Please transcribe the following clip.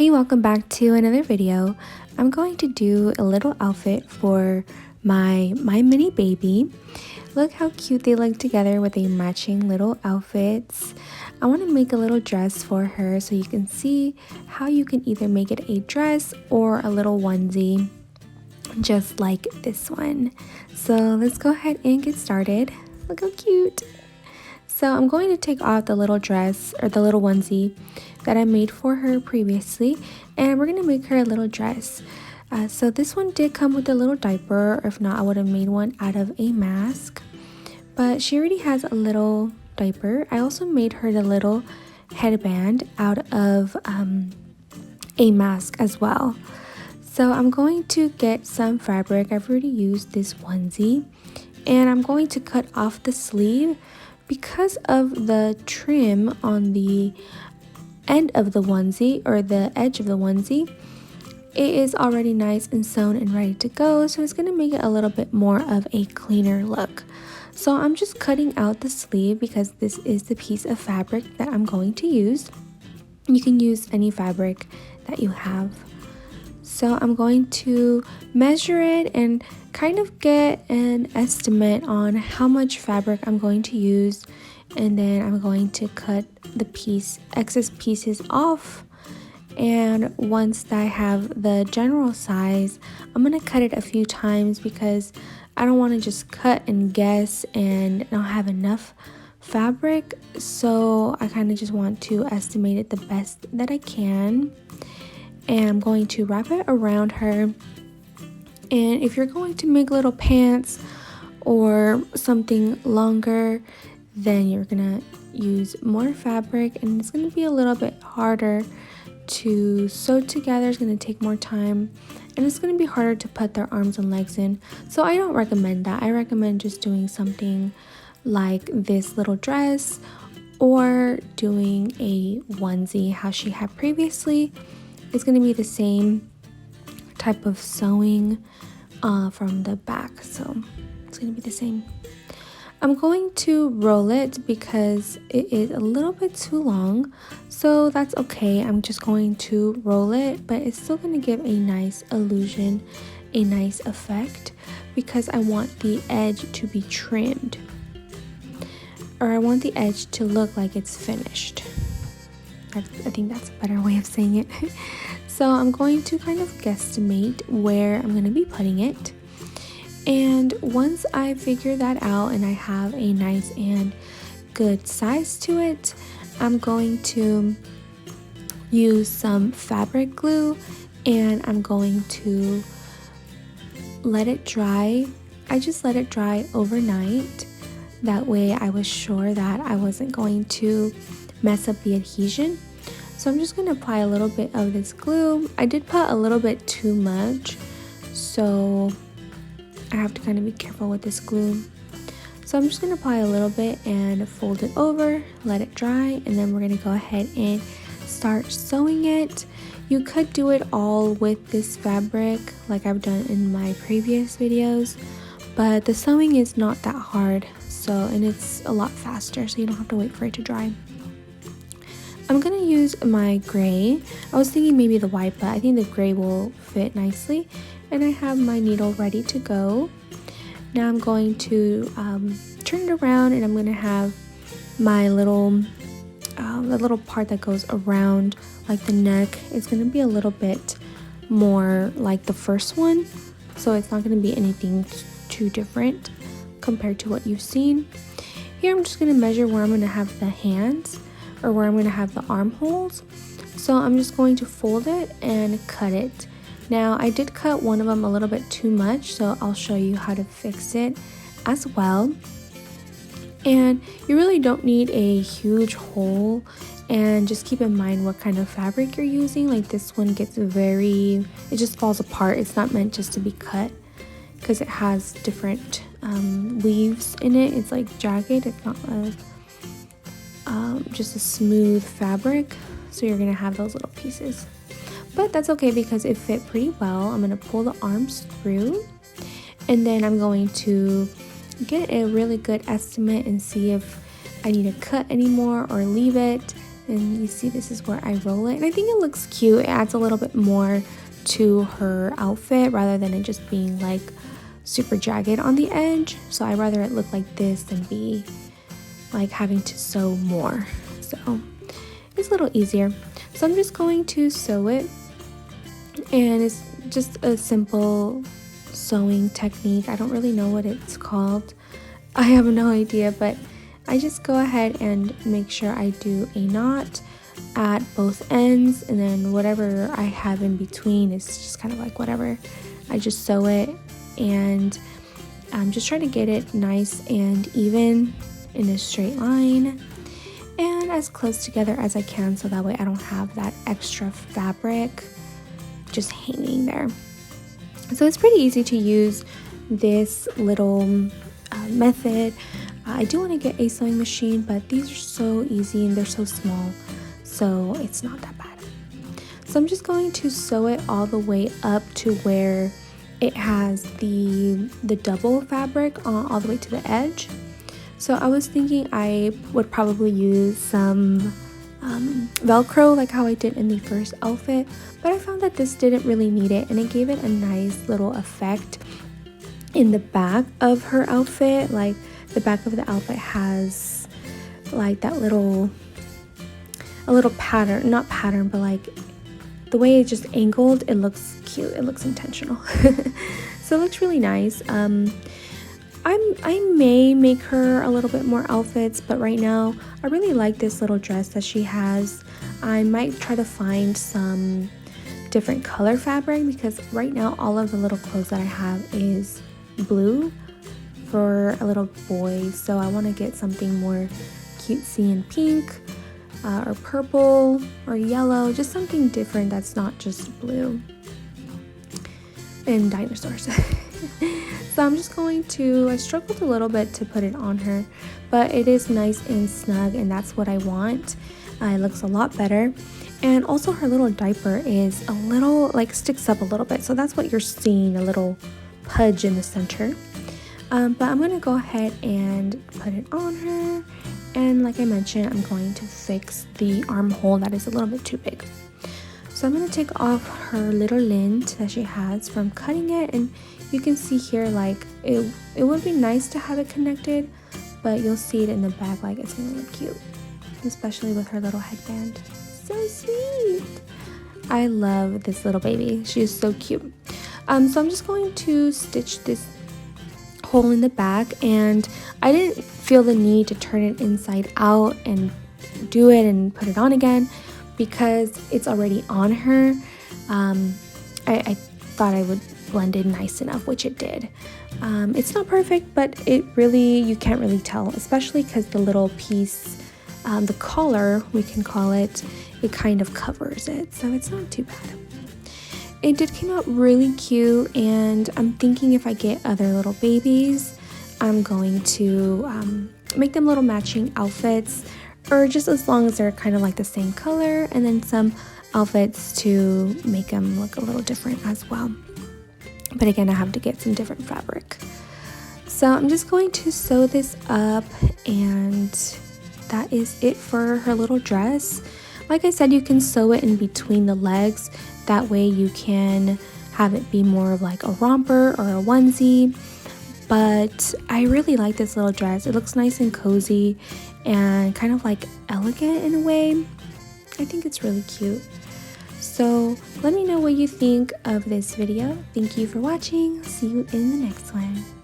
Hey, welcome back to another video. I'm going to do a little outfit for my mini baby. Look how cute they look together with a matching little outfits. I want to make a little dress for her so you can see how you can either make it a dress or a little onesie, just like this one. So let's go ahead and get started. Look how cute. So I'm going to take off the little dress or the little onesie that I made for her previously, and we're gonna make her a little dress. So this one did come with a little diaper, or if not, I would have made one out of a mask, but she already has a little diaper. I also made her the little headband out of a mask as well. So I'm going to get some fabric. I've already used this onesie, and I'm going to cut off the sleeve because of the trim on the end of the onesie, or the edge of the onesie. It is already nice and sewn and ready to go, so it's going to make it a little bit more of a cleaner look. So I'm just cutting out the sleeve because this is the piece of fabric that I'm going to use. You can use any fabric that you have. So I'm going to measure it and kind of get an estimate on how much fabric I'm going to use, and then I'm going to cut the excess pieces off. And once I have the general size, I'm gonna cut it a few times because I don't want to just cut and guess and not have enough fabric. So I kind of just want to estimate it the best that I can. And I'm going to wrap it around her. And if you're going to make little pants or something longer, then you're gonna use more fabric, and it's gonna be a little bit harder to sew together. It's gonna take more time, and it's gonna be harder to put their arms and legs in. So I don't recommend that. I recommend just doing something like this little dress or doing a onesie how she had previously. It's going to be the same type of sewing from the back, so it's going to be the same. I'm going to roll it because it is a little bit too long, so that's okay. I'm just going to roll it, but it's still going to give a nice illusion, a nice effect, because I want the edge to be trimmed, or I want the edge to look like it's finished. I think that's a better way of saying it. So I'm going to kind of guesstimate where I'm going to be putting it. And once I figure that out and I have a nice and good size to it, I'm going to use some fabric glue, and I'm going to let it dry. I just let it dry overnight. That way I was sure that I wasn't going to mess up the adhesion. So I'm just going to apply a little bit of this glue. I did put a little bit too much, so I have to kind of be careful with this glue. So I'm just going to apply a little bit and fold it over, let it dry, and then we're going to go ahead and start sewing it. You could do it all with this fabric like I've done in my previous videos, but the sewing is not that hard, and it's a lot faster, so you don't have to wait for it to dry. I'm going to use my gray. I was thinking maybe the white, but I think the gray will fit nicely. And I have my needle ready to go. Now I'm going to turn it around, and I'm going to have my the little part that goes around, like the neck, is going to be a little bit more like the first one. So it's not going to be anything too different compared to what you've seen. Here I'm just going to measure where I'm going to have the hands, or where I'm going to have the armholes. So I'm just going to fold it and cut it. Now I did cut one of them a little bit too much, so I'll show you how to fix it as well. And you really don't need a huge hole, and just keep in mind what kind of fabric you're using. Like this one gets it just falls apart. It's not meant just to be cut because it has different weaves in it. It's like jagged. It's not just a smooth fabric, so you're gonna have those little pieces, but that's okay because it fit pretty well. I'm gonna pull the arms through, and then I'm going to get a really good estimate and see if I need to cut anymore or leave it. And you see this is where I roll it, and I think it looks cute. It adds a little bit more to her outfit rather than it just being like super jagged on the edge. So I rather it look like this than be like having to sew more. So it's a little easier. So I'm just going to sew it, and it's just a simple sewing technique. I don't really know what it's called. I have no idea, but I just go ahead and make sure I do a knot at both ends, and then whatever I have in between is just kind of like whatever. I just sew it, and I'm just trying to get it nice and even in a straight line and as close together as I can, so that way I don't have that extra fabric just hanging there. So it's pretty easy to use this little method. I do want to get a sewing machine, but these are so easy and they're so small, so it's not that bad. So I'm just going to sew it all the way up to where it has the double fabric all the way to the edge. So I was thinking I would probably use some Velcro like how I did in the first outfit, but I found that this didn't really need it, and it gave it a nice little effect in the back of her outfit. Like the back of the outfit has like that a little pattern, not pattern, but like the way it just angled, it looks cute, it looks intentional. So it looks really nice. I may make her a little bit more outfits, but right now I really like this little dress that she has. I might try to find some different color fabric, because right now all of the little clothes that I have is blue for a little boy, so I want to get something more cutesy and pink or purple or yellow, just something different that's not just blue and dinosaurs. So I'm just going to, I struggled a little bit to put it on her, but it is nice and snug, and that's what I want. It looks a lot better. And also her little diaper is a little, like, sticks up a little bit, so that's what you're seeing, a little pudge in the center. But I'm going to go ahead and put it on her, and like I mentioned, I'm going to fix the armhole that is a little bit too big. So I'm going to take off her little lint that she has from cutting it, and you can see here, like, it would be nice to have it connected, but you'll see it in the back, like, it's going to look cute, especially with her little headband. So sweet! I love this little baby. She's so cute. So I'm just going to stitch this hole in the back, and I didn't feel the need to turn it inside out and do it and put it on again because it's already on her. I thought I would blend in nice enough, which it did. It's not perfect, but it really, you can't really tell, especially because the little piece, the collar, we can call it, it kind of covers it, so it's not too bad. It did come out really cute, and I'm thinking if I get other little babies, I'm going to make them little matching outfits, or just as long as they're kind of like the same color, and then some outfits to make them look a little different as well. But again, I have to get some different fabric. So I'm just going to sew this up, and that is it for her little dress. Like I said, you can sew it in between the legs. That way you can have it be more of like a romper or a onesie. But I really like this little dress. It looks nice and cozy and kind of like elegant in a way. I think it's really cute. So let me know what you think of this video. Thank you for watching. See you in the next one.